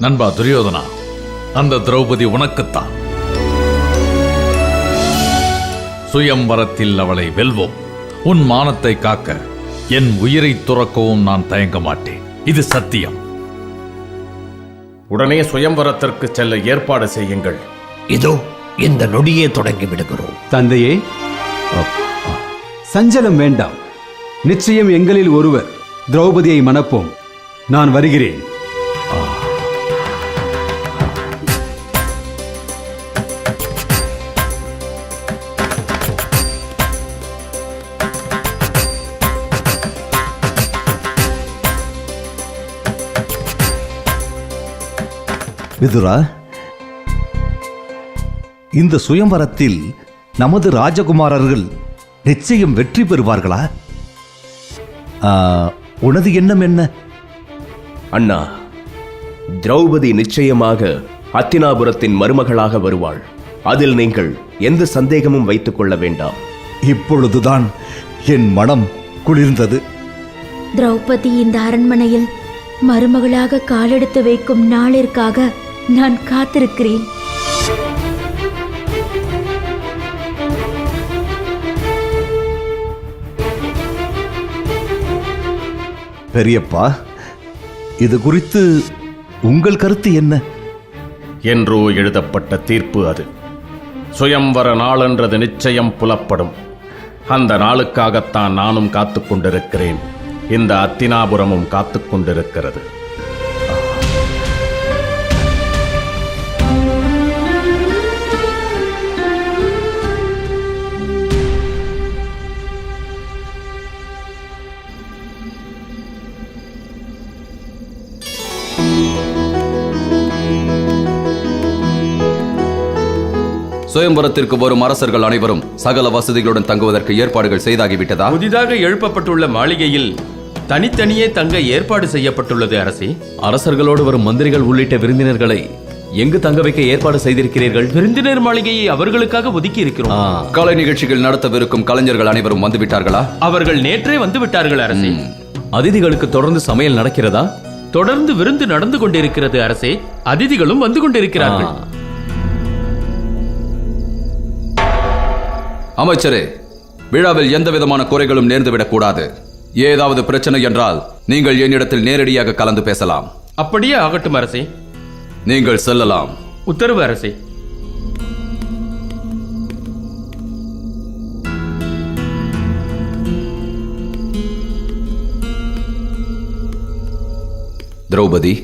நண்பா துரியோதனா, அந்த திரௌபதி உனக்குத்தான். சுயம்வரத்தில் அவளை வெல்வோம். உன் மானத்தை காக்க என் உயிரை துறக்கவும் நான் தயங்க மாட்டேன். இது சத்தியம். உடனே சுயம்வரத்திற்கு செல்ல ஏற்பாடு செய்யுங்கள். இதோ இந்த நொடியே தொடங்கி விடுகிறோம். தந்தையே, சஞ்சலம் வேண்டாம். நிச்சயம் எங்களில் ஒருவர் திரௌபதியை மணப்போம். நான் வருகிறேன். விதுரா, இந்த சுயம்வரத்தில் நமது ராஜகுமாரர்கள் நிச்சயம் வெற்றி பெறுவார்களா? உனது எண்ணம் என்ன? அண்ணா, திரௌபதி நிச்சயமாக அத்தினாபுரத்தின் மருமகளாக வருவாள். அதில் நீங்கள் எந்த சந்தேகமும் வைத்துக் கொள்ள வேண்டாம். இப்பொழுதுதான் என் மனம் குளிர்ந்தது. திரௌபதி இந்த அரண்மனையில் மருமகளாக காலெடுத்து வைக்கும் நாளிற்காக நான் காத்திருக்கிறேன். பெரியப்பா, இது குறித்து உங்கள் கருத்து என்ன? என்றோ எழுதப்பட்ட தீர்ப்பு அது. சுயம்வர நாளென்றது நிச்சயம் புலப்படும். அந்த நாளுக்காகத்தான் நானும் காத்துக் கொண்டிருக்கிறேன். இந்த அத்தினாபுரமும் காத்துக் கொண்டிருக்கிறது. சுயம்பரத்திற்கு வரும் அரசர்கள் அனைவரும் சகல வசதிகளுடன் தங்குவதற்கு ஏற்பாடுகள் செய்தாகிவிட்டதா? புதிதாக எழுப்பப்பட்டுள்ள மாளிகையில் தனித்தனியே தங்க ஏற்பாடு செய்யப்பட்டுள்ளது அரசே. அரசர்களோடு வரும் மந்திரிகள் உள்ளிட்ட விருந்தினர்களை எங்கு தங்க வைக்க ஏற்பாடு செய்திருக்கிறீர்கள்? விருந்தினர் மாளிகையை அவர்களுக்காக ஒதுக்கி இருக்கிறோம். கலை நிகழ்ச்சிகள் நடத்தவிருக்கும் கலைஞர்கள் அனைவரும் வந்துவிட்டார்களா? அவர்கள் நேற்றே வந்து விட்டார்கள் அரசே. அதிதிகளுக்கு தொடர்ந்து சமையல் நடக்கிறதா? தொடர்ந்து விருந்து நடந்து கொண்டிருக்கிறது அரசே. அதிதிகளும் வந்து கொண்டிருக்கிறார்கள். அமைச்சரே, விழாவில் எந்த விதமான குறைகளும் நேர்ந்துவிடக் கூடாது. ஏதாவது பிரச்சனை என்றால் நீங்கள் என்னிடத்தில் நேரடியாக கலந்து பேசலாம். அப்படியே ஆகட்டும் அரசே. நீங்கள் செல்லலாம். உத்தரவு அரசே. திரௌபதி,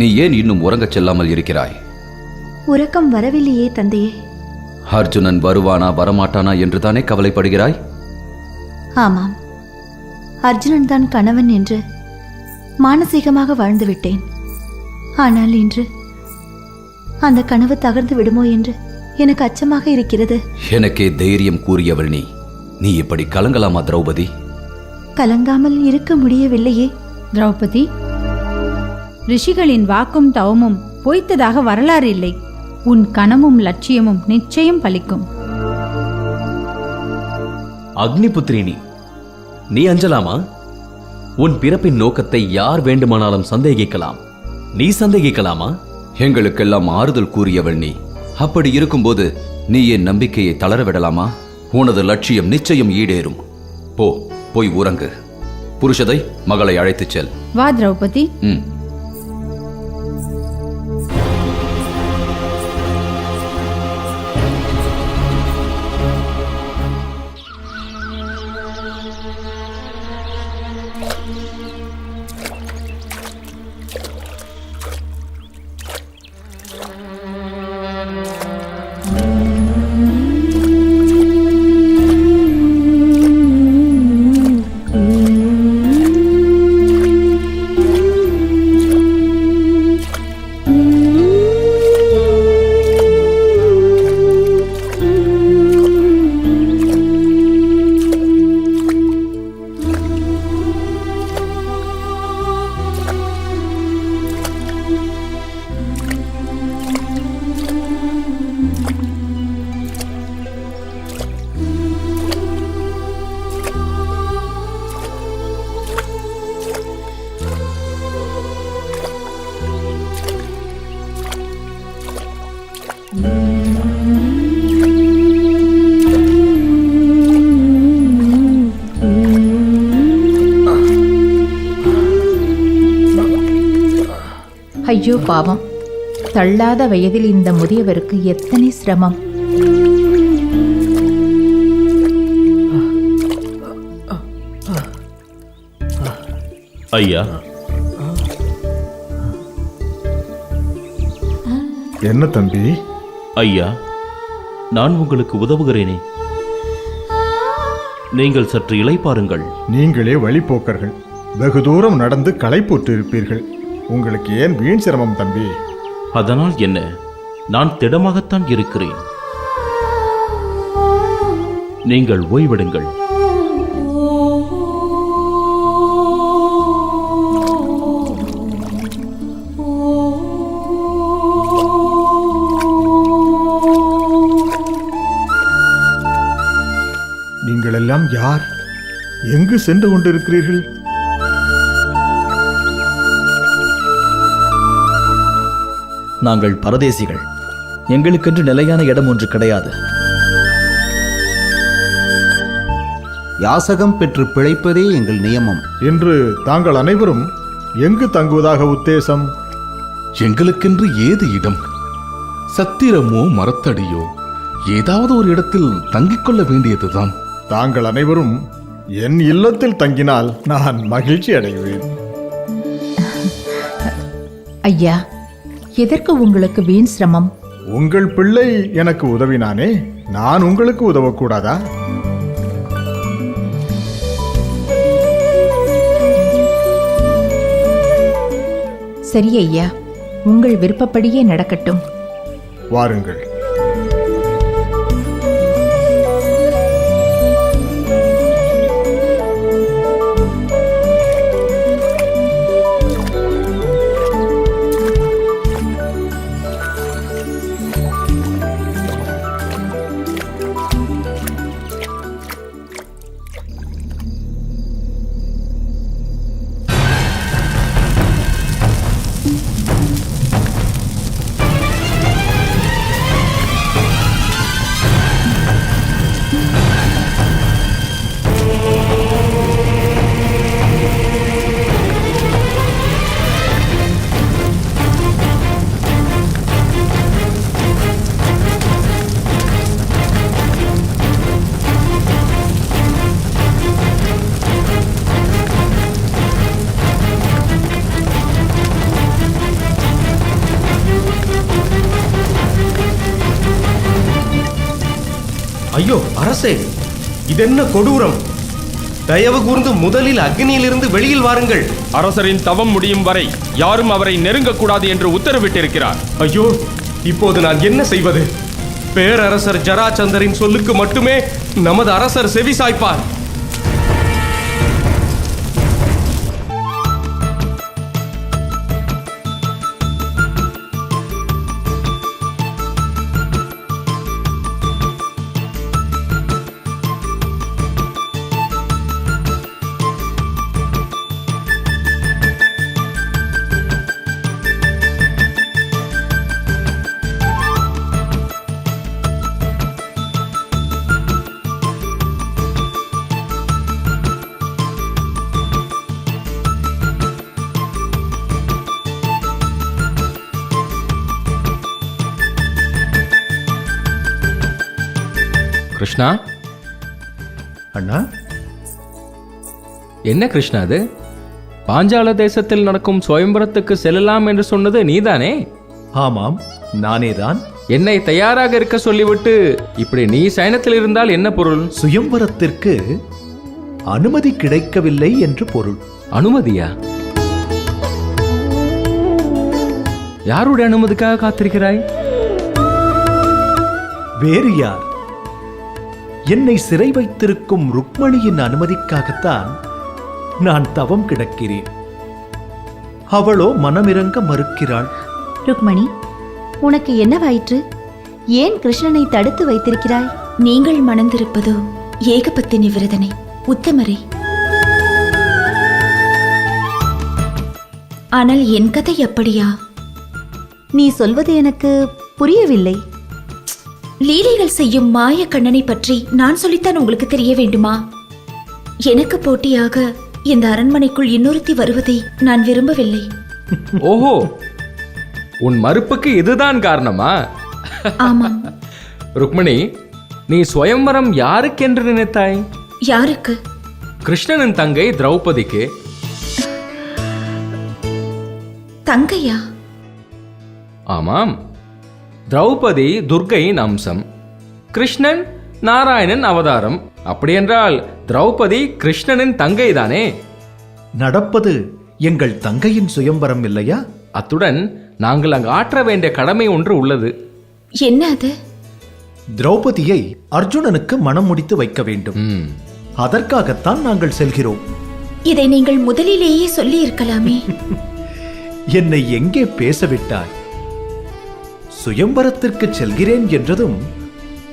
நீ ஏன் இன்னும் உறங்கச் செல்லாமல் இருக்கிறாய்? உறக்கம் வரவில்லையே தந்தையே. அர்ஜுனன் வருவானா வரமாட்டானா என்று தானே கவலைப்படுகிறாய்? ஆமாம், அர்ஜுனன் தான் கணவன் என்று மானசீகமாக வாழ்ந்துவிட்டேன். ஆனால் இன்று அந்த கனவு தகர்ந்து விடுமோ என்று எனக்கு அச்சமாக இருக்கிறது. எனக்கே தைரியம் கூறியவள் நீ. நீ இப்படி கலங்கலாமா திரௌபதி? கலங்காமல் இருக்க முடியவில்லையே. திரௌபதி, ரிஷிகளின் வாக்கும் தவமும் பொய்த்ததாக வரலாறு இல்லை. உன் கனமும் லட்சியமும் நிச்சயம் பலிக்கும். அக்னிபுத்திரினி, நீ அஞ்சலாமா? உன் பிறப்பின் நோக்கத்தை யார் வேண்டுமானாலும் சந்தேகிக்கலாம். நீ சந்தேகிக்கலாமா? எங்களுக்கெல்லாம் ஆறுதல் கூறியவள் நீ. அப்படி இருக்கும்போது நீ என் நம்பிக்கையை தளரவிடலாமா? உனது லட்சியம் நிச்சயம் ஈடேறும். போய் உறங்கு. புருஷதை, மகளை அழைத்துச் செல். வா திரௌபதி. ஐயோ பாவம், தள்ளாத வயதில் இந்த முதியவருக்கு எத்தனை சிரமம். ஐயா, என்ன தம்பி? ஐயா, நான் உங்களுக்கு உதவுகிறேனே. நீங்கள் சற்று இளைப்பாருங்கள். நீங்களே வழிபோக்கர்கள், வெகு தூரம் நடந்து களைப்புற்று இருப்பீர்கள். உங்களுக்கு ஏன் வீண் சிரமம் தம்பி? அதனால் என்ன, நான் திடமாகத்தான் இருக்கிறேன். நீங்கள் ஓய்வெடுங்கள். நீங்கள் எல்லாம் யார்? எங்கு சென்று கொண்டிருக்கிறீர்கள்? நாங்கள் பரதேசிகள். எங்களுக்கென்று நிலையான இடம் ஒன்று கிடையாது. யாசகம் பெற்று பிழைப்பதே எங்கள் நியமம். இன்று தாங்கள் அனைவரும் எங்கு தங்குவதாக உத்தேசம்? எங்களுக்கென்று ஏது இடம்? சத்திரமோ மரத்தடியோ ஏதாவது ஒரு இடத்தில் தங்கிக் கொள்ள வேண்டியதுதான். தாங்கள் அனைவரும் என் இல்லத்தில் தங்கினால் நான் மகிழ்ச்சி அடைவேன். ஐயா, எதற்கு உங்களுக்கு வீண் சிரமம்? உங்கள் பிள்ளை எனக்கு உதவினானே, நான் உங்களுக்கு உதவக்கூடாதா? சரி ஐயா, உங்கள் விருப்பப்படியே நடக்கட்டும். வாருங்கள். ஐயோ அரசே, இதென்ன கொடூரம்! தயவு கூர்ந்து முதலில் அக்னியிலிருந்து வெளியில் வாருங்கள். அரசரின் தவம் முடியும் வரை யாரும் அவரை நெருங்கக்கூடாது என்று உத்தரவிட்டிருக்கிறார். ஐயோ, இப்போது நான் என்ன செய்வது? பேரரசர் ஜராசந்தரின் சொல்லுக்கு மட்டுமே நமது அரசர் செவி சாய்ப்பார். கிருஷ்ணா, அண்ணா, என்ன கிருஷ்ணா அது? பாஞ்சால தேசத்தில் நடக்கும் சுயம்பரத்துக்கு செல்லலாம் என்று சொன்னது நீதானே? ஆமாம், நானேதான். என்னை தயாராக இருக்க சொல்லிவிட்டு இப்படி நீ சயனத்தில் இருந்தால் என்ன பொருள்? சுயம்பரத்திற்கு அனுமதி கிடைக்கவில்லை என்று பொருள். அனுமதியா? யாருடைய அனுமதிக்காக காத்திருக்கிறாய்? வேறு யார்? என்னை சிறை வைத்திருக்கும் ருக்மணியின் அனுமதிக்காகத்தான் நான் தவம் கிடக்கிறேன். அவளோ மனமிறங்க மறுக்கிறாள். ருக்மணி, உனக்கு என்னவாயிற்று? ஏன் கிருஷ்ணனை தடுத்து வைத்திருக்கிறாய்? நீங்கள் மணந்திருப்பதோ ஏகபத்தினி விரதனை, உத்தமரை. ஆனால் என் கதை அப்படியா? நீ சொல்வது எனக்கு புரியவில்லை. லீலைகள் செய்யும் மாய கண்ணனை பற்றி நான் சொல்லித்தான் உங்களுக்கு தெரிய வேண்டுமா? எனக்கு போட்டியாக இந்த அரண்மனைக்குள் இன்னொருத்தி வருவதை நான் விரும்பவில்லை. ஓஹோ, உன் மறுப்புக்கு இதுதான் காரணமா? ஆமாம். ருக்மணி, நீ சுயம்வரம் யாருக்கென்று நினைத்தாய்? யாருக்கு? கிருஷ்ணனின் தங்கை திரௌபதிக்கு. தங்கையா? ஆமாம். திரௌபதி துர்க்கையின் அம்சம், கிருஷ்ணன் நாராயணன் அவதாரம். அப்படியென்றால் திரௌபதி கிருஷ்ணனின் தங்கை தானே? நடப்பது எங்கள் தங்கையின் சுயம்பரம் இல்லையா? அத்துடன் நாங்கள் அங்கு ஆற்ற வேண்டிய கடமை ஒன்று உள்ளது. என்ன அது? திரௌபதியை அர்ஜுனனுக்கு மனம் முடித்து வைக்க வேண்டும். அதற்காகத்தான் நாங்கள் செல்கிறோம். இதை நீங்கள் முதலிலேயே சொல்லி இருக்கலாமே. என்னை எங்கே பேசவிட்டாய்? சுயம்பரத்திற்கு செல்கிறேன் என்றதும்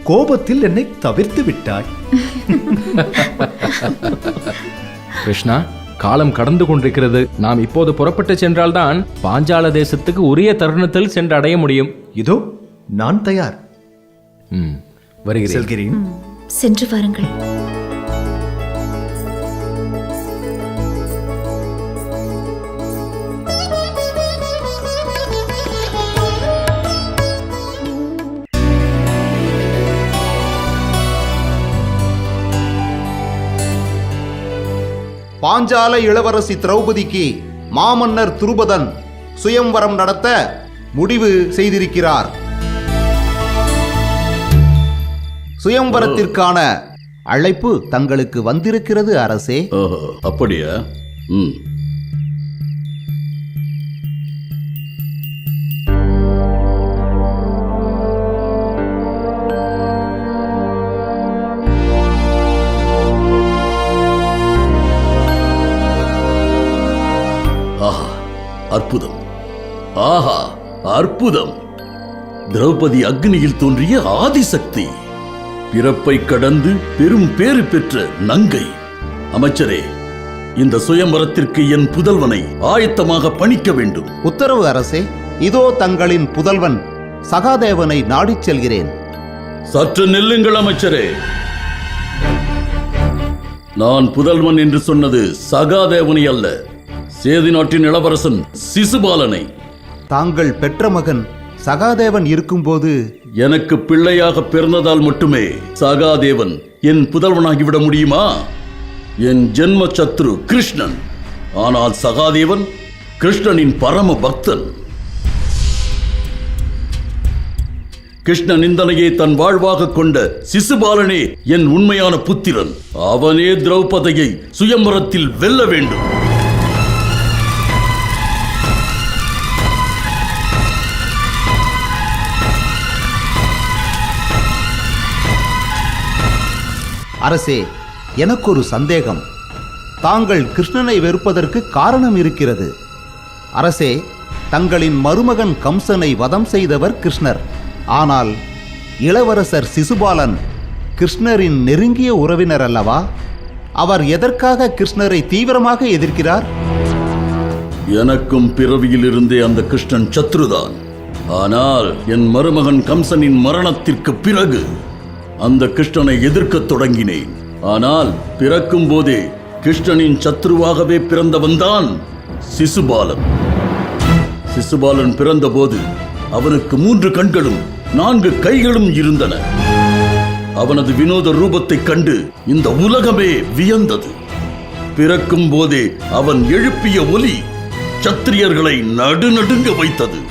கோபத்தில் என்னை தவிர்த்து விட்டாய். கிருஷ்ணா, காலம் கடந்து கொண்டிருக்கிறது. நாம் இப்போது புறப்பட்டு சென்றால்தான் பாஞ்சால தேசத்துக்கு உரிய தருணத்தில் சென்று அடைய முடியும். இதோ நான் தயார். வருகிறேன். செல்கிறேன். சென்று வாருங்கள். பாஞ்சால இளவரசி திரௌபதிக்கு மாமன்னர் துருபதன் சுயம்வரம் நடத்த முடிவு செய்திருக்கிறார். சுயம்வரத்திற்கான அழைப்பு தங்களுக்கு வந்திருக்கிறது அரசே. அப்படியா? ஆஹா, அற்புதம்! ஆஹா, அற்புதம்! திரௌபதி அக்னியில் தோன்றிய ஆதிசக்தி, பிறப்பை கடந்து பெரும் பேறு பெற்ற நங்கை. அமைச்சரே, இந்த சுயம்பரத்திற்கு என் புதல்வனை ஆயத்தமாக பணிக்க வேண்டும். உத்தரவு அரசே. இதோ தங்களின் புதல்வன் சகாதேவனை நாடிச் செல்கிறேன். சற்று நில்லுங்கள் அமைச்சரே. நான் புதல்வன் என்று சொன்னது சகாதேவனை அல்ல, சேதி நாட்டின் இளவரசன் சிசுபாலனை. தாங்கள் பெற்ற மகன் சகாதேவன் இருக்கும்போது எனக்கு பிள்ளையாக பிறந்ததால் மட்டுமே சகாதேவன் என் புதல்வனாகிவிட முடியுமா? என் ஜென்ம சத்ரு கிருஷ்ணன். ஆனால் சகாதேவன் கிருஷ்ணனின் பரம பக்தன். கிருஷ்ண நிந்தனையை தன் வாழ்வாக கொண்ட சிசுபாலனே என் உண்மையான புத்திரன். அவனே திரௌபதியை சுயம்பரத்தில் வெல்ல வேண்டும். அரசே, எனக்கு ஒரு சந்தேகம். தாங்கள் கிருஷ்ணனை வெறுப்பதற்கு காரணம் இருக்கிறது. அரசே, தங்களின் மருமகன் கம்சனை வதம் செய்தவர் கிருஷ்ணர். ஆனால் இளவரசர் சிசுபாலன் கிருஷ்ணரின் நெருங்கிய உறவினர் அல்லவா? அவர் எதற்காக கிருஷ்ணரை தீவிரமாக எதிர்க்கிறார்? எனக்கும் பிறவியிலிருந்தே அந்த கிருஷ்ணன் சத்ருதான். ஆனால் என் மருமகன் கம்சனின் மரணத்திற்கு பிறகு அந்த கிருஷ்ணனை எதிர்க்கத் தொடங்கினேன். ஆனால் பிறக்கும் போதே கிருஷ்ணனின் சத்ருவாகவே பிறந்தவன்தான் சிசுபாலன். சிசுபாலன் பிறந்தபோது அவனுக்கு 3 கண்களும் 4 கைகளும் இருந்தன. அவனது வினோத ரூபத்தைக் கண்டு இந்த உலகமே வியந்தது. பிறக்கும் போதே அவன் எழுப்பிய ஒலி சத்திரியர்களை நடுநடுங்க வைத்தது.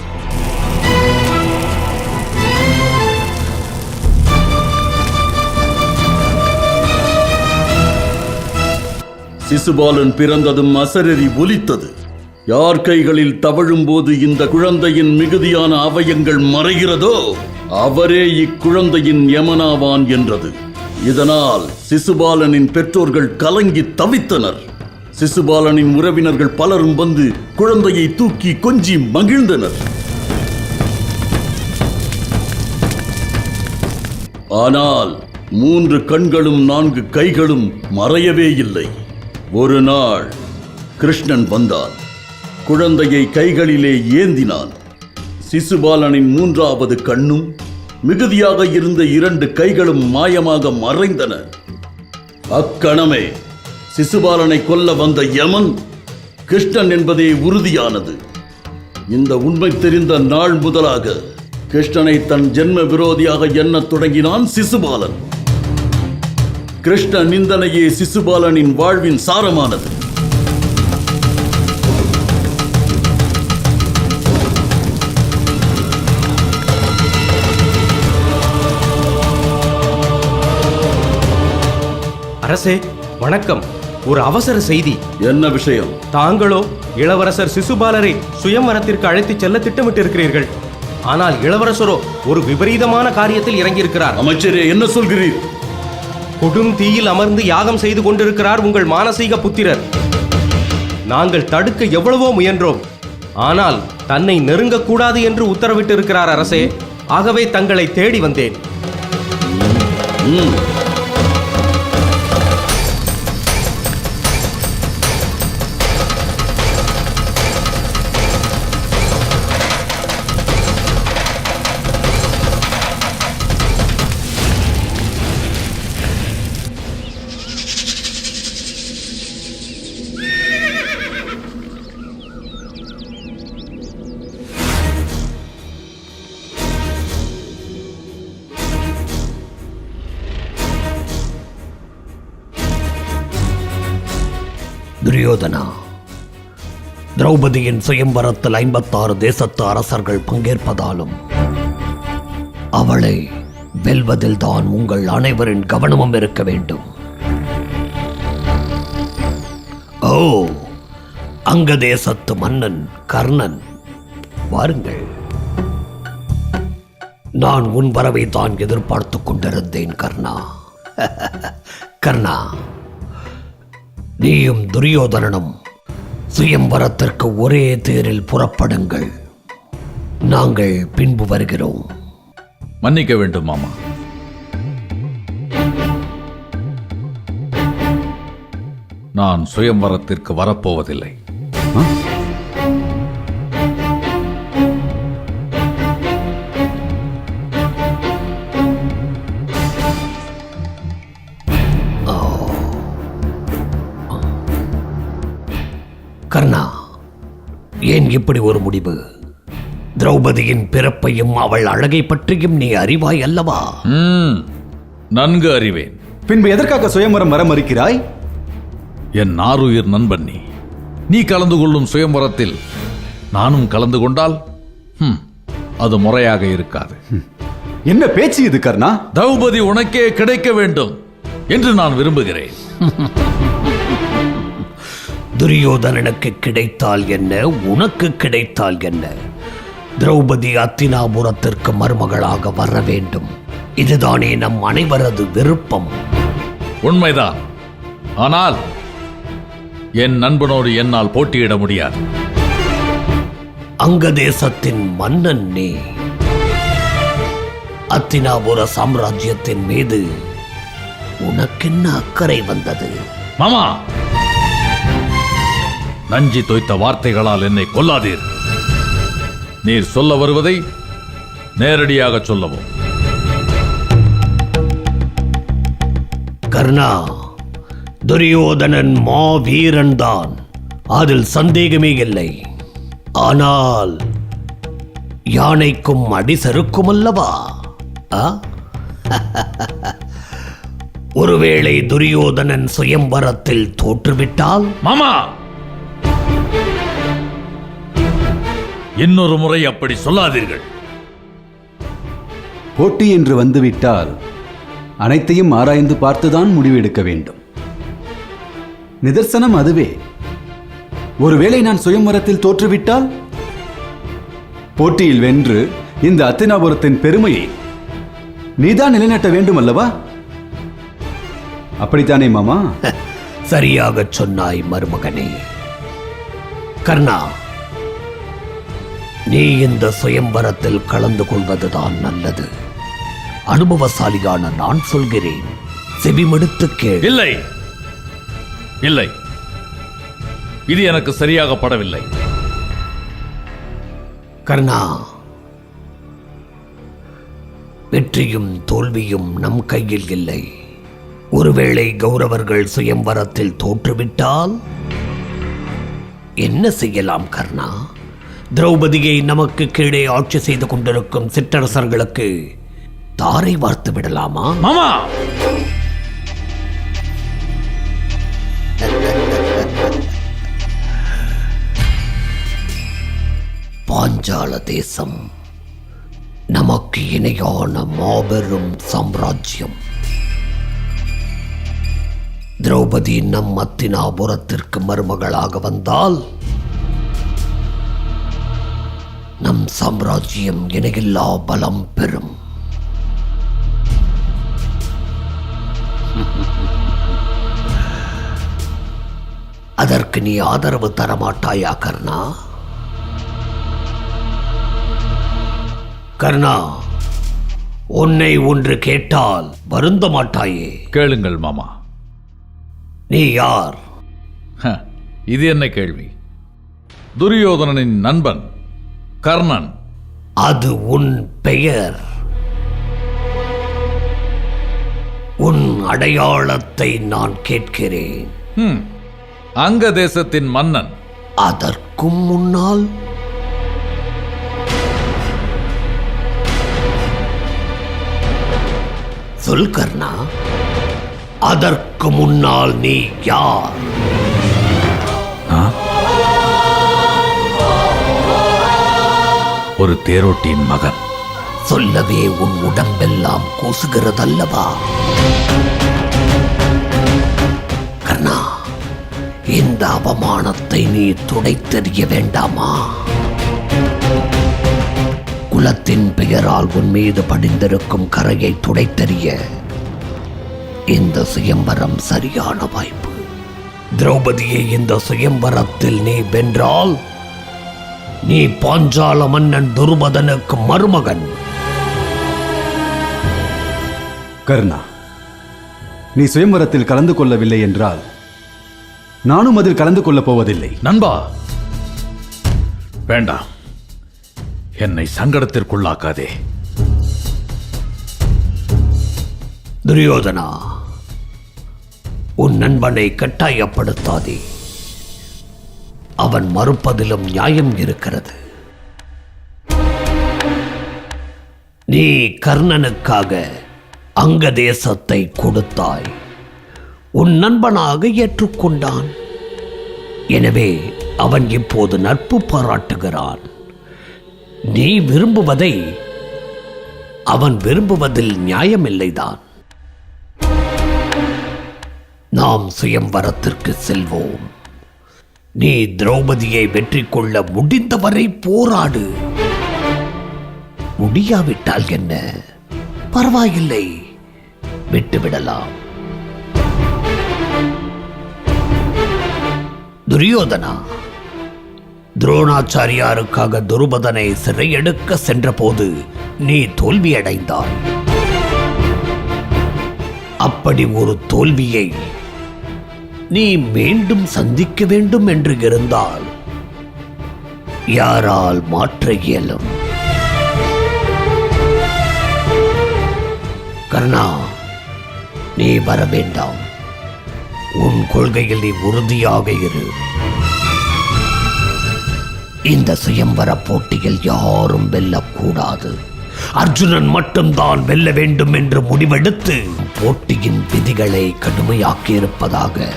சிசுபாலன் பிறந்ததும் அசரறி ஒலித்தது. யார் கைகளில் தவழும் போது இந்த குழந்தையின் மிகுதியான அவயங்கள் மறைகிறதோ அவரே இக்குழந்தையின் யமனாவான் என்றது. இதனால் சிசுபாலனின் பெற்றோர்கள் கலங்கி தவித்தனர். சிசுபாலனின் உறவினர்கள் பலரும் வந்து குழந்தையை தூக்கி கொஞ்சி மகிழ்ந்தனர். ஆனால் 3 கண்களும் 4 கைகளும் மறையவே இல்லை. ஒரு நாள் கிருஷ்ணன் வந்தான். குழந்தையை கைகளிலே ஏந்தினான். சிசுபாலனின் 3வது கண்ணும் மிகுதியாக இருந்த 2 கைகளும் மாயமாக மறைந்தன. அக்கணமே சிசுபாலனை கொல்ல வந்த யமன் கிருஷ்ணன் என்பதே உறுதியானது. இந்த உண்மை தெரிந்த நாள் முதலாக கிருஷ்ணனை தன் ஜென்ம விரோதியாக எண்ணத் தொடங்கினான் சிசுபாலன். கிருஷ்ண நிந்தனையே சிசுபாலனின் வாழ்வின் சாரமானது. அரசே வணக்கம். ஒரு அவசர செய்தி. என்ன விஷயம்? தாங்களோ இளவரசர் சிசுபாலரை சுயம்வரத்திற்கு அழைத்துச் செல்ல திட்டமிட்டிருக்கிறீர்கள். ஆனால் இளவரசரோ ஒரு விபரீதமான காரியத்தில் இறங்கியிருக்கிறார். அமைச்சரே, என்ன சொல்கிறீர்? கொடும் தீயில் அமர்ந்து யாகம் செய்து கொண்டிருக்கிறார் உங்கள் மானசீக புத்திரர். நாங்கள் தடுக்க எவ்வளவோ முயன்றோம். ஆனால் தன்னை நெருங்கக்கூடாது என்று உத்தரவிட்டிருக்கிறார் அரசே. ஆகவே தங்களை தேடி வந்தேன். துரியோதனா, திரௌபதியின் சுயம்வரத்தில் 56 தேசத்து அரசர்கள் பங்கேற்பதாலும் அவளை வெல்வதில் தான் உங்கள் அனைவரின் கவனமும் இருக்க வேண்டும். ஓ, அங்க தேசத்து மன்னன் கர்ணன், வாருங்கள். நான் உன் வரவை தான் எதிர்பார்த்துக் கொண்டிருந்தேன் கர்ணா. கர்ணா, நீயும் துரியோதனனும் சுயம்வரத்திற்கு ஒரே தேரில் புறப்படுங்கள். நாங்கள் பின்பு வருகிறோம். மன்னிக்க வேண்டும் மாமா. நான் சுயம்வரத்திற்கு வரப்போவதில்லை. கர்ணா, ஏன் இப்படி ஒரு முடிவு? திரௌபதியின் பிறப்பையும் அவள் அழகை பற்றியும் நீ அறிவாய் அல்லவா? நன்கு அறிவேன். பின்பு எதற்காக சுயம்வரம் வர மறுக்கிறாய்? என் ஆருயிர் நண்பன் நீ கலந்து கொள்ளும் சுயம்வரத்தில் நானும் கலந்து கொண்டால் அது முறையாக இருக்காது. என்ன பேச்சு இது கர்ணா? திரௌபதி உனக்கே கிடைக்க வேண்டும் என்று நான் விரும்புகிறேன். துரியோதனனுக்கு கிடைத்தால் என்ன, உனக்கு கிடைத்தால் என்ன? திரௌபதி அத்தினாபுரத்திற்கு மருமகளாக வர வேண்டும். இதுதானே நம் அனைவரது விருப்பம். உண்மைதான். ஆனால் என் நண்பனோடு என்னால் போட்டியிட முடியாது. அங்க தேசத்தின் மன்னன் நீ. அத்தினாபுர சாம்ராஜ்யத்தின் மீது உனக்கென்ன அக்கறை வந்தது? மாமா, நஞ்சி தோய்த்த வார்த்தைகளால் என்னை கொல்லாதீர். நீர் சொல்ல வருவதை நேரடியாக சொல்லவும். கர்ணா, துரியோதனன் மாவீரன் தான், அதில் சந்தேகமே இல்லை. ஆனால் யானைக்கும் அடிசருக்கும் அல்லவா? ஒருவேளை துரியோதனன் சுயம்வரத்தில் தோற்றுவிட்டால்? மாமா, இன்னொரு முறை அப்படி சொல்லாதீர்கள். போட்டி என்று வந்துவிட்டால் அனைத்தையும் ஆராய்ந்து பார்த்துதான் முடிவெடுக்க வேண்டும். நிதர்சனம் அதுவே. ஒருவேளை நான் சுயம்வரத்தில் தோற்றுவிட்டால் போட்டியில் வென்று இந்த அத்தினாபுரத்தின் பெருமையை நீதான் நிலைநாட்ட வேண்டும் அல்லவா? அப்படித்தானே மாமா? சரியாக சொன்னாய் மருமகனே. கர்ணா, நீ இந்த சுயம்வரத்தில் கலந்து கொள்வதுதான் நல்லது. அனுபவசாலியான நான் சொல்கிறேன், செவிமடுத்து கேள். இல்லை இல்லை, இது எனக்கு சரியாக படவில்லை. கர்ணா, வெற்றியும் தோல்வியும் நம் கையில் இல்லை. ஒருவேளை கௌரவர்கள் சுயம்வரத்தில் தோற்றுவிட்டால் என்ன செய்யலாம் கர்ணா? திரௌபதியை நமக்கு கீழே ஆட்சி செய்து கொண்டிருக்கும் சிற்றரசர்களுக்கு தாரை வார்த்து விடலாமா? மாமா, பாஞ்சால தேசம் நமக்கு இணையான மாபெரும் சாம்ராஜ்யம். திரௌபதி நம் அத்தினாபுரத்திற்கு மருமகளாக வந்தால் நம் சாம்ராஜ்யம் இணையில்லா பலம் பெறும். அதற்கு நீ ஆதரவு தரமாட்டாயா கர்ணா? கர்ணா, உன்னை ஒன்று கேட்டால் வருந்த மாட்டாயே? கேளுங்கள் மாமா. நீ யார்? இது என்ன கேள்வி? துரியோதனனின் நண்பன் கர்ணன். அது உன் பெயர். உன் அடையாளத்தை நான் கேட்கிறேன். அங்க தேசத்தின் மன்னன். அதற்கும் முன்னால் சொல் கர்ணா, அதற்கு முன்னால் நீ யார்? ஒரு தேரோட்டியின் மகன். சொல்லவே உன் உடம்பெல்லாம் கூசுகிறதல்லவா? கர்ணா, இந்த அவமானத்தை நீ துடைத்தெறிய வேண்டாமா? குலத்தின் பெயரால் உன் மீது படிந்திருக்கும் கரையை துடைத்தெறிய இந்த சுயம்பரம் சரியான வாய்ப்பு. திரௌபதியை இந்த சுயம்பரத்தில் நீ வென்றால் நீ பாஞ்சால மன்னன் துருபதனுக்கு மருமகன். கர்ணா, நீ சுயம்பரத்தில் கலந்து கொள்ளவில்லை என்றால் நானும் அதில் கலந்து கொள்ளப் போவதில்லை. நண்பா, வேண்டாம், என்னை சங்கடத்திற்குள்ளாக்காதே. துரியோதனா, உன் நண்பனை கட்டாயப்படுத்தாதே. அவன் மறுப்பதிலும் நியாயம் இருக்கிறது. நீ கர்ணனுக்காக அங்க தேசத்தை கொடுத்தாய். உன் நண்பனாக ஏற்றுக்கொண்டான். எனவே அவன் இப்போது நட்பு பாராட்டுகிறான். நீ விரும்புவதை அவன் விரும்புவதில் நியாயமில்லைதான். நாம் சுயம்வரத்திற்கு செல்வோம். நீ திரௌபதியை வெற்றி கொள்ள முடிந்தவரை போராடு. முடியாவிட்டால் என்ன, பரவாயில்லை, விட்டுவிடலாம். துரியோதனா, துரோணாச்சாரியாருக்காக துருபதனை சிறையெடுக்க சென்றபோது நீ தோல்வியடைந்தாய். அப்படி ஒரு தோல்வியை நீ மீண்டும் சந்திக்க வேண்டும் என்று இருந்தால் யாரால் மாற்ற இயலும்? கர்ணா, நீ வர வேண்டாம். உன் கொள்கையில் நீ உறுதியாக இரு. இந்த சுயம்பர போட்டியில் யாரும் வெல்லக்கூடாது. அர்ஜுனன் மட்டும்தான் வெல்ல வேண்டும் என்று முடிவெடுத்து போட்டியின் விதிகளை கடுமையாக்கி இருப்பதாக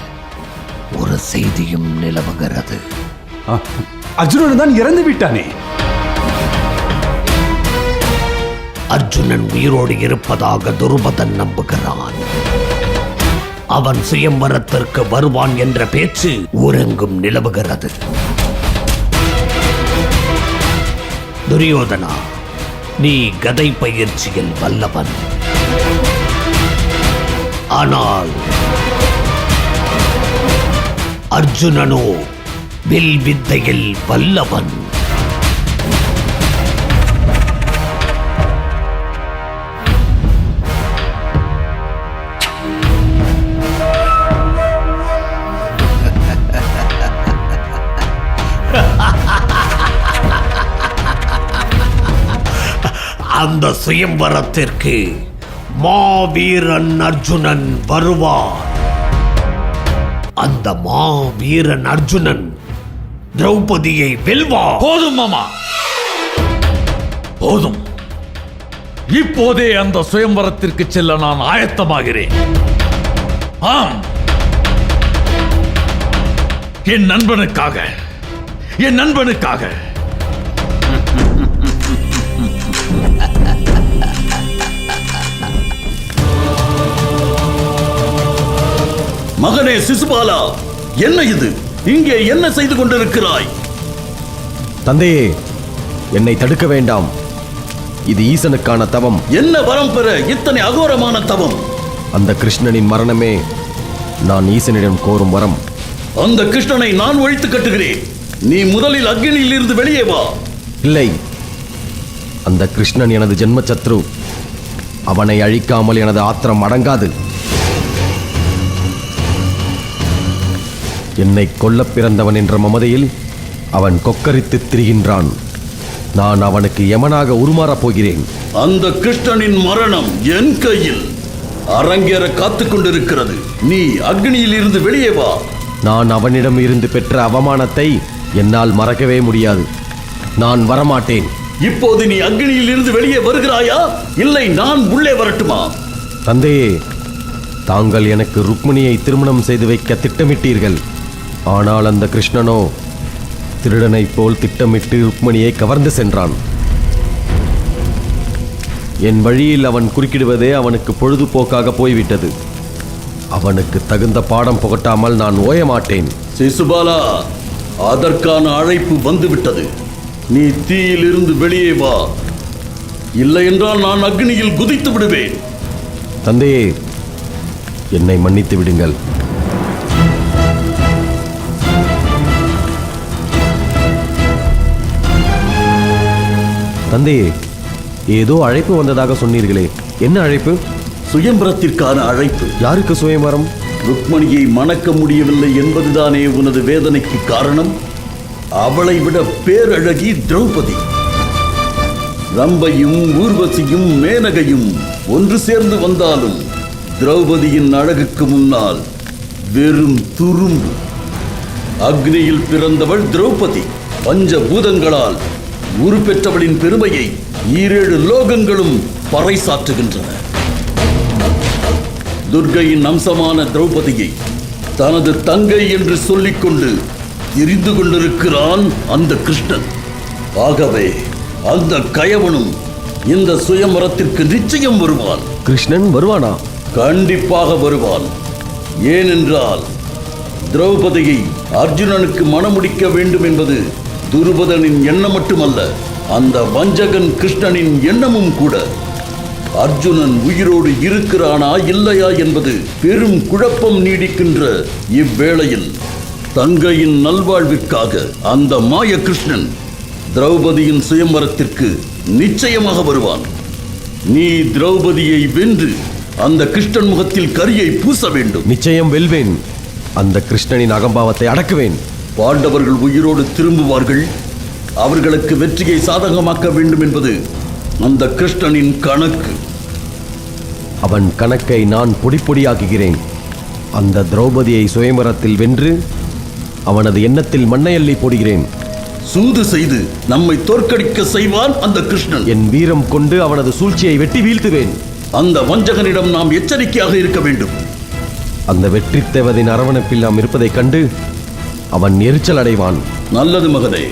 ஒரு செய்தியும் நிலவுகிறது. அர்ஜுனன் தான் இறந்து விட்டானே. அர்ஜுனன் உயிரோடு இருப்பதாக துருபதன் நம்புகிறான். அவன் சுயம்பரத்திற்கு வருவான் என்ற பேச்சு ஊரெங்கும் நிலவுகிறது. துரியோதனா, நீ கதை பயிற்சியில் வல்லவன். ஆனால் அர்ஜுனனோ வில் வித்தையில் வல்லவன். அந்த சுயம்பரத்திற்கு மாவீரன் அர்ஜுனன் வருவான். அந்த மாவீரன் அர்ஜுனன் திரௌபதியை வெல்வா. போதும் மாமா, போதும். இப்போதே அந்த சுயம்வரத்திற்கு செல்ல நான் ஆயத்தமாகிறேன். ஆம், என் நண்பனுக்காக, என் நண்பனுக்காக. மகனே சிசுபாலா, என்ன இது? இங்கே என்ன செய்து கொண்டிருக்கிறாய்? தந்தையே, என்னை தடுக்க வேண்டாம். இது ஈசனுக்கான தவம். என்ன வரம் பெற இத்தனை அகோரமான தவம்? அந்த கிருஷ்ணனின் மரணமே நான் ஈசனிடம் கோரும் வரம். அந்த கிருஷ்ணனை நான் ஒழித்து கட்டுகிறேன். நீ முதலில் அக்னியில் இருந்து வெளியே வா. இல்லை, அந்த கிருஷ்ணன் எனது ஜென்ம சத்ரு. அவனை அழிக்காமல் எனது ஆத்திரம் அடங்காது. என்னை கொல்ல பிறந்தவன் என்ற மமதையில் அவன் கொக்கரித்து திரிகின்றான். நான் அவனுக்கு யமனாக உருமாறப் போகிறேன். அந்த கிருஷ்ணனின் மரணம் என் கையில் அரங்கேற காத்துக் கொண்டிருக்கிறது. நீ அக்னியில் இருந்து வெளியே வா. நான் அவனிடம் இருந்து பெற்ற அவமானத்தை என்னால் மறக்கவே முடியாது. நான் வரமாட்டேன். இப்போது நீ அக்னியில் இருந்து வெளியே வருகிறாயா, இல்லை நான் உள்ளே வரட்டுமா? தந்தையே, தாங்கள் எனக்கு ருக்மிணியை திருமணம் செய்து வைக்க திட்டமிட்டீர்கள். ஆனால் அந்த கிருஷ்ணனோ திருடனைப் போல் திட்டமிட்டு ருக்மிணியை கவர்ந்து சென்றான். என் வழியில் அவன் குறுக்கிடுவதே அவனுக்கு பொழுதுபோக்காக போய்விட்டது. அவனுக்கு தகுந்த பாடம் புகட்டாமல் நான் ஓய மாட்டேன். சிசுபாலா, அதற்கான அழைப்பு வந்துவிட்டது. நீ தீயிலிருந்து வெளியே வா, இல்லை என்றால் நான் அக்னியில் குதித்து விடுவேன். தந்தையே, என்னை மன்னித்து விடுங்கள். தந்தையே, ஏதோ அழைப்பு வந்ததாக சொன்னீர்களே, என்ன அழைப்பு? சுயம்பரத்திற்கான அழைப்பு. யாருக்கு சுயம்பரம்? ருக்மணியை மணக்க முடியவில்லை என்பதுதானே உனது வேதனைக்கு காரணம்? அவளை விட பேரழகி திரௌபதி. ரம்பையும் ஊர்வசியும் மேனகையும் ஒன்று சேர்ந்து வந்தாலும் திரௌபதியின் அழகுக்கு முன்னால் வெறும் துரும்பு. அக்னியில் பிறந்தவள் திரௌபதி. பஞ்சபூதங்களால் உருப்பெற்றவளின் பெருமையை 7 லோகங்களும் பறைசாற்றுகின்றன. துர்க்கையின் அம்சமான திரௌபதியை தனது தங்கை என்று சொல்லிக்கொண்டு திரிந்து கொண்டிருக்கிறான் அந்த கிருஷ்ணன். ஆகவே அந்த கயவனும் இந்த சுயம்பரத்திற்கு நிச்சயம் வருவான். கிருஷ்ணன் வருவானா? கண்டிப்பாக வருவான். ஏனென்றால் திரௌபதியை அர்ஜுனனுக்கு மணமுடிக்க வேண்டும் என்பது துருபதனின் எண்ணம் மட்டுமல்ல, அந்த வஞ்சகன் கிருஷ்ணனின் எண்ணமும் கூட. அர்ஜுனன் உயிரோடு இருக்கிறானா இல்லையா என்பது பெரும் குழப்பம் நீடிக்கின்ற இவ்வேளையில் தங்கையின் நல்வாழ்விற்காக அந்த மாய கிருஷ்ணன் திரௌபதியின் சுயம்பரத்திற்கு நிச்சயமாக வருவான். நீ திரௌபதியை வென்று அந்த கிருஷ்ணன் முகத்தில் கரியை பூச வேண்டும். நிச்சயம் வெல்வேன். அந்த கிருஷ்ணனின் அகம்பாவத்தை அடக்குவேன். பாண்டவர்கள் உயிரோடு திரும்புவார்கள். அவர்களுக்கு வெற்றியை சாதகமாக்க வேண்டும் என்பது அந்த கிருஷ்ணனின் கணக்கு. அவன் கணக்கை நான் பொடிப்பொடியாக்குகிறேன். அந்த திரௌபதியை சுயம்பரத்தில் வென்று அவனது எண்ணத்தில் மண்ணை அள்ளி போடுகிறேன். சூது செய்து நம்மை தோற்கடிக்க செய்வான் அந்த கிருஷ்ணன். என் வீரம் கொண்டு அவனது சூழ்ச்சியை வெட்டி வீழ்த்துவேன். அந்த வஞ்சகனிடம் நாம் எச்சரிக்கையாக இருக்க வேண்டும். அந்த வெற்றி தேவதின் அரவணைப்பில் நாம் இருப்பதைக் கண்டு அவன் எரிச்சல் அடைவான். நல்லது மகனே,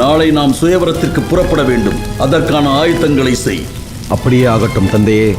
நாளை நாம் சுயவரத்திற்கு புறப்பட வேண்டும். அதற்கான ஆயத்தங்களை செய். அப்படியே ஆகட்டும் தந்தையே.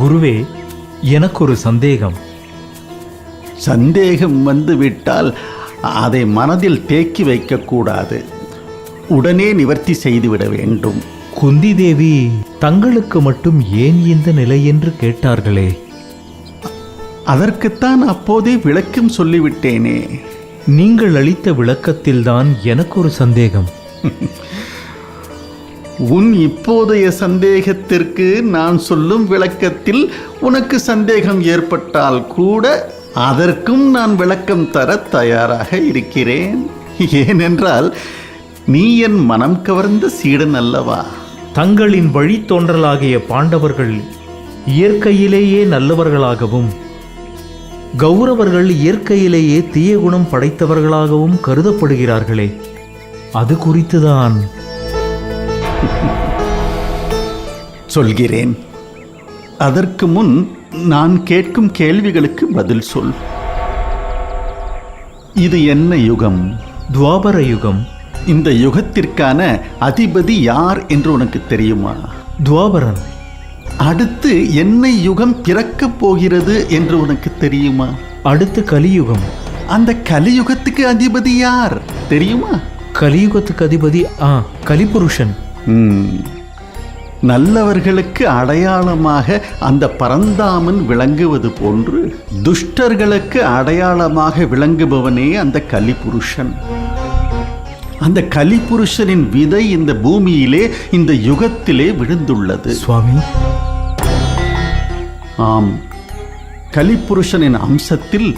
குருவே, எனக்கு ஒரு சந்தேகம். சந்தேகம் வந்துவிட்டால் அதை மனதில் தேக்கி வைக்கக்கூடாது. உடனே நிவர்த்தி செய்துவிட வேண்டும். குந்தி தேவி தங்களுக்கு மட்டும் ஏன் இந்த நிலை என்று கேட்டார்களே. அதற்குத்தான் அப்போதே விளக்கம் சொல்லிவிட்டேனே. நீங்கள் அளித்த விளக்கத்தில்தான் எனக்கு ஒரு சந்தேகம். உன் இப்போதைய சந்தேகத்திற்கு நான் சொல்லும் விளக்கத்தில் உனக்கு சந்தேகம் ஏற்பட்டால் கூட அதற்கும் நான் விளக்கம் தர தயாராக இருக்கிறேன். ஏனென்றால் நீ என் மனம் கவர்ந்த சீடன் அல்லவா? தங்களின் வழித்தோன்றலாகிய பாண்டவர்கள் இயற்கையிலேயே நல்லவர்களாகவும் கௌரவர்கள் இயற்கையிலேயே தீய குணம் படைத்தவர்களாகவும் கருதப்படுகிறார்களே, அது குறித்துதான் சொல்கிறேன். அதற்கு முன் நான் கேட்கும் கேள்விகளுக்கு பதில் சொல். இது என்ன யுகம்? துவாபர யுகம். இந்த யுகத்திற்கான அதிபதி யார் என்று உனக்கு தெரியுமா? துவாபரன். அடுத்து என்ன யுகம் பிறக்கப் போகிறது என்று உனக்கு தெரியுமா? அடுத்து கலியுகம். அந்த கலியுகத்துக்கு அதிபதி யார் தெரியுமா? கலியுகத்துக்கு அதிபதி கலிபுருஷன். நல்லவர்களுக்கு அடையாளமாக அந்த பரந்தாமன் விளங்குவது போன்று துஷ்டர்களுக்கு அடையாளமாக விளங்குபவனே அந்த கலிபுருஷன். அந்த கலிபுருஷனின் விதை இந்த பூமியிலே, இந்த யுகத்திலே விழுந்துள்ளது. சுவாமி, ஆம், கலிபுருஷனின் அம்சத்தில்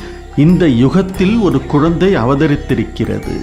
இந்த யுகத்தில் ஒரு குழந்தை அவதரித்திருக்கிறது.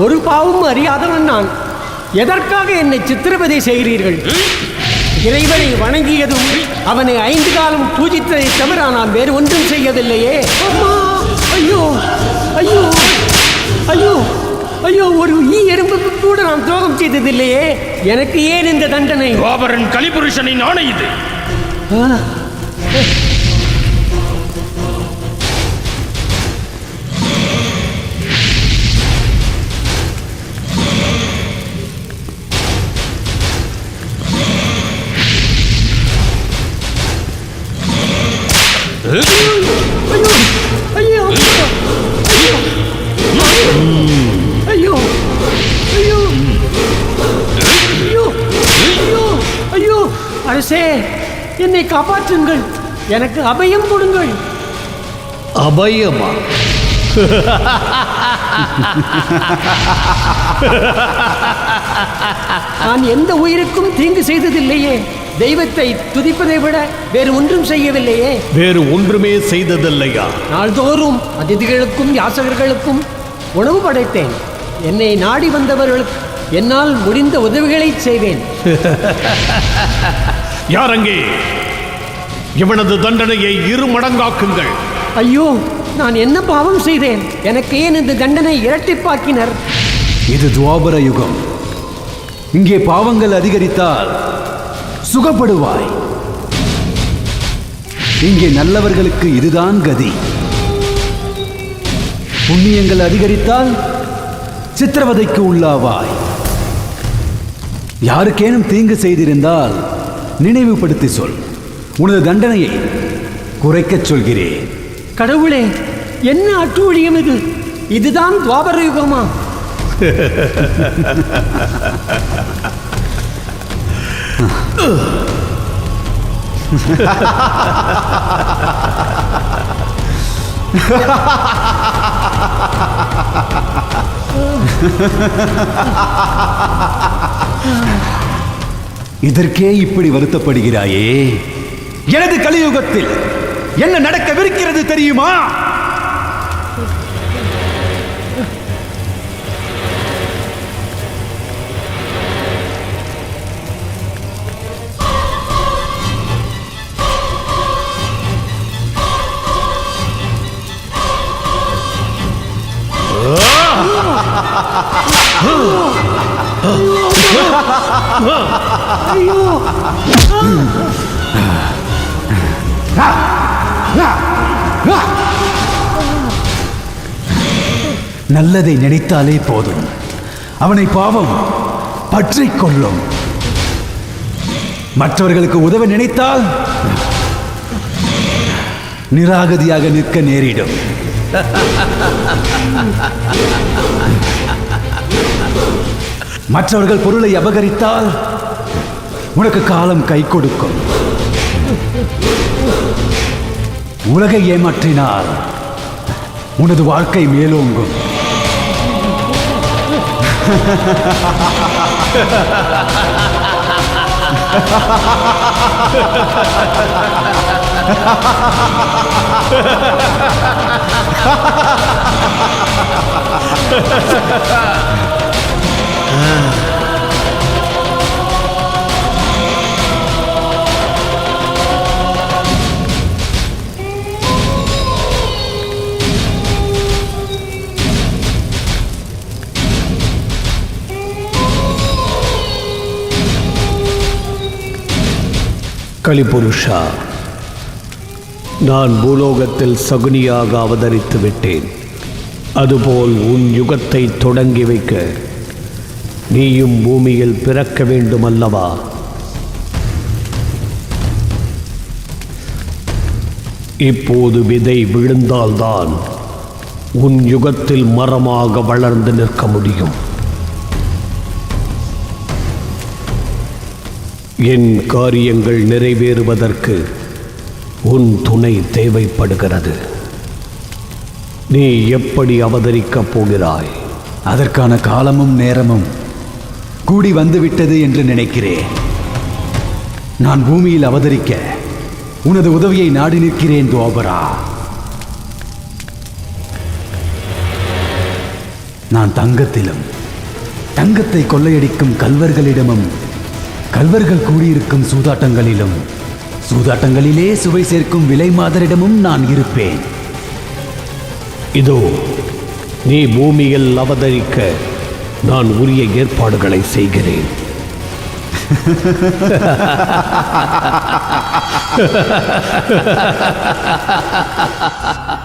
ஒரு பாவம் அறியாதவன் நான். எதற்காக என்னை சித்திரவதை செய்கிறீர்கள்? இறைவனை வணங்கியதும் அவனை 5 காலம் பூஜித்ததை தவிர நான் வேறு ஒன்றும் செய்யவில்லையே. ஐயோ ஐயோ ஐயோ ஐயோ, ஒரு எறும்புக்கு கூட நான் துரோகம் செய்ததில்லையே. எனக்கு ஏன் இந்த தண்டனை? துவாபரன் கலிபுருஷனின் ஆணை இது. ஐயோ ஐயோ ஐயோ ஐயோ ஐயோ ஐயோ, அரசே, என்னை காப்பாற்றுங்கள். எனக்கு அபயம் கொடுங்கள். அபயமா? நான் எந்த உயிருக்கும் தீங்கு செய்ததில்லையே. தெய்வத்தை துதிப்பதை விட வேறு ஒன்றும் செய்யவில்லையே. வேறு ஒன்றுமே செய்ததில்லையா? நாள்தோறும் அதிதிகளுக்கும் யாசகர்களுக்கும் உணவு படைத்தேன். என்னை நாடி வந்தவர்களுக்கு என்னால் முடிந்த உதவிகளை செய்வேன். யாரங்கே? இவனது தண்டனையை 2 மடங்காக்குங்கள். ஐயோ, நான் என்ன பாவம் செய்தேன்? எனக்கு ஏன் இந்த தண்டனை இரட்டிப்பாக்கினர்? இது துவாபர யுகம். இங்கே பாவங்கள் அதிகரித்தால் சுகப்படுவாய். இங்கே நல்லவர்களுக்கு இதுதான் கதி. புண்ணியங்கள் அதிகரித்தால் சித்திரவதைக்கு உள்ளாவாய். யாருக்கேனும் தீங்கு செய்திருந்தால் நினைவுபடுத்தி சொல். உனது தண்டனையை குறைக்கச் சொல்கிறேன். கடவுளே, என்ன அட்டூழியம் இது? இதுதான் துவாபர யுகமா? இதற்கே இப்படி வருத்தப்படுகிறாயே? எனது கலியுகத்தில் என்ன நடக்கவிருக்கிறது தெரியுமா? ஐயோ! நல்லதை நினைத்தாலே போதும், அவனை பாவம் பற்றிக் கொள்ளும். மற்றவர்களுக்கு உதவ நினைத்தால் நிராகதியாக நிற்க நேரிடும். மற்றவர்கள் பொருளை அபகரித்தால் உனக்கு காலம் கை கொடுக்கும். உலகை ஏமாற்றினால் உனது வாழ்க்கை மேலோங்கும். கலிபுருஷா, நான் பூலோகத்தில் சகுனியாக அவதரித்து விட்டேன். அதுபோல் உன் யுகத்தை தொடங்கி வைக்க நீயும் பூமியில் பிறக்க வேண்டும் அல்லவா? இப்போது விதை விழுந்தால்தான் உன் யுகத்தில் மரமாக வளர்ந்து நிற்க முடியும். என் காரியங்கள் நிறைவேறுவதற்கு உன் துணை தேவைப்படுகிறது. நீ எப்படி அவதரிக்கப் போகிறாய்? அதற்கான காலமும் நேரமும் கூடி வந்துவிட்டது என்று நினைக்கிறேன். நான் பூமியில் அவதரிக்க உனது உதவியை நாடி நிற்கிறேன் துவாபரா. நான் தங்கத்திலும் தங்கத்தை கொள்ளையடிக்கும் கல்வர்களிடமும் கல்வர்கள் கூடியிருக்கும் சூதாட்டங்களிலும் சூதாட்டங்களிலே சுவை சேர்க்கும் விலை மாதரிடமும் நான் இருப்பேன். இதோ நீ பூமியில் அவதரிக்க நான் உரிய ஏற்பாடுகளை செய்கிறேன்.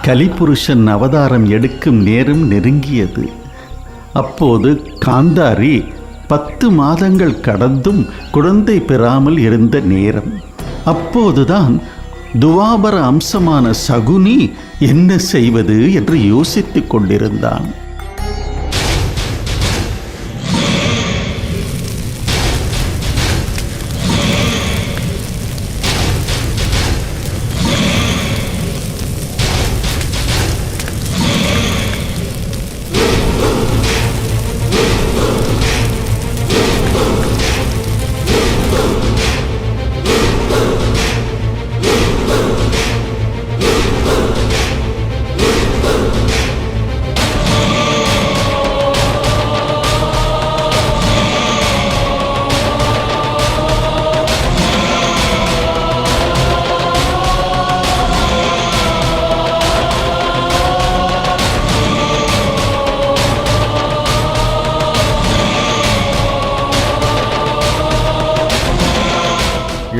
கலிபுருஷன் அவதாரம் எடுக்கும் நேரம் நெருங்கியது. அப்போது காந்தாரி 10 மாதங்கள் கடந்தும் குழந்தை பெறாமல் இருந்த நேரம். அப்போதுதான் துவாபர அம்சமான சகுனி என்ன செய்வது என்று யோசித்துக் கொண்டிருந்தான்.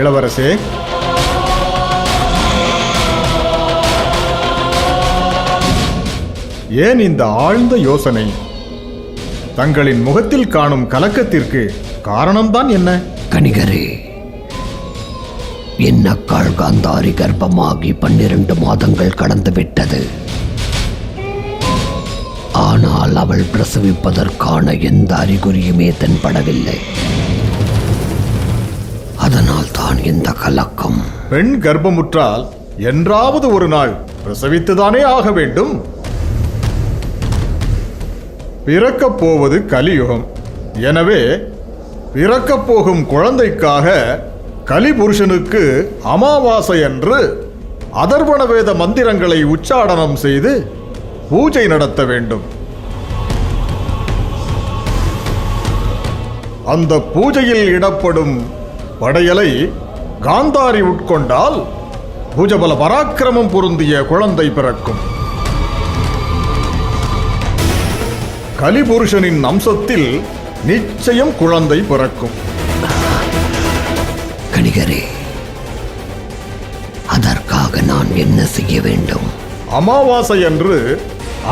இளவரசே, ஏன் இந்த ஆழ்ந்த யோசனை? தங்களின் முகத்தில் காணும் கலக்கத்திற்கு காரணம்தான் என்ன? கணிகரே, என் அக்காள் காந்தாரி கர்ப்பமாகி 12 மாதங்கள் கடந்து விட்டது. ஆனால் அவள் பிரசவிப்பதற்கான எந்த அறிகுறியுமே தென்படவில்லை. அதனால் தான் இந்த கலக்கம். பெண் கர்ப்பமுற்றால் என்றாவது ஒரு நாள் பிரசவித்துதானே ஆக வேண்டும். பிறக்கப் போவது கலியுகம். எனவே பிறக்கப் போகும் குழந்தைக்காக கலிபுருஷனுக்கு அமாவாசை அன்று அதர்வண வேத மந்திரங்களை உச்சாடனம் செய்து பூஜை நடத்த வேண்டும். அந்த பூஜையில் இடப்படும் படையலை காந்தாரி உட்கொண்டால் புஜபல பராக்கிரமம் பொருந்திய குழந்தை பிறக்கும். கலிபுருஷனின் அம்சத்தில் நிச்சயம் குழந்தை பிறக்கும். வணிகரே, அதற்காக நான் என்ன செய்ய வேண்டும்? அமாவாசை அன்று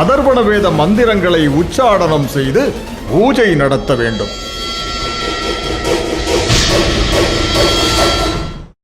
அதர்வண வேத மந்திரங்களை உச்சாடனம் செய்து பூஜை நடத்த வேண்டும்.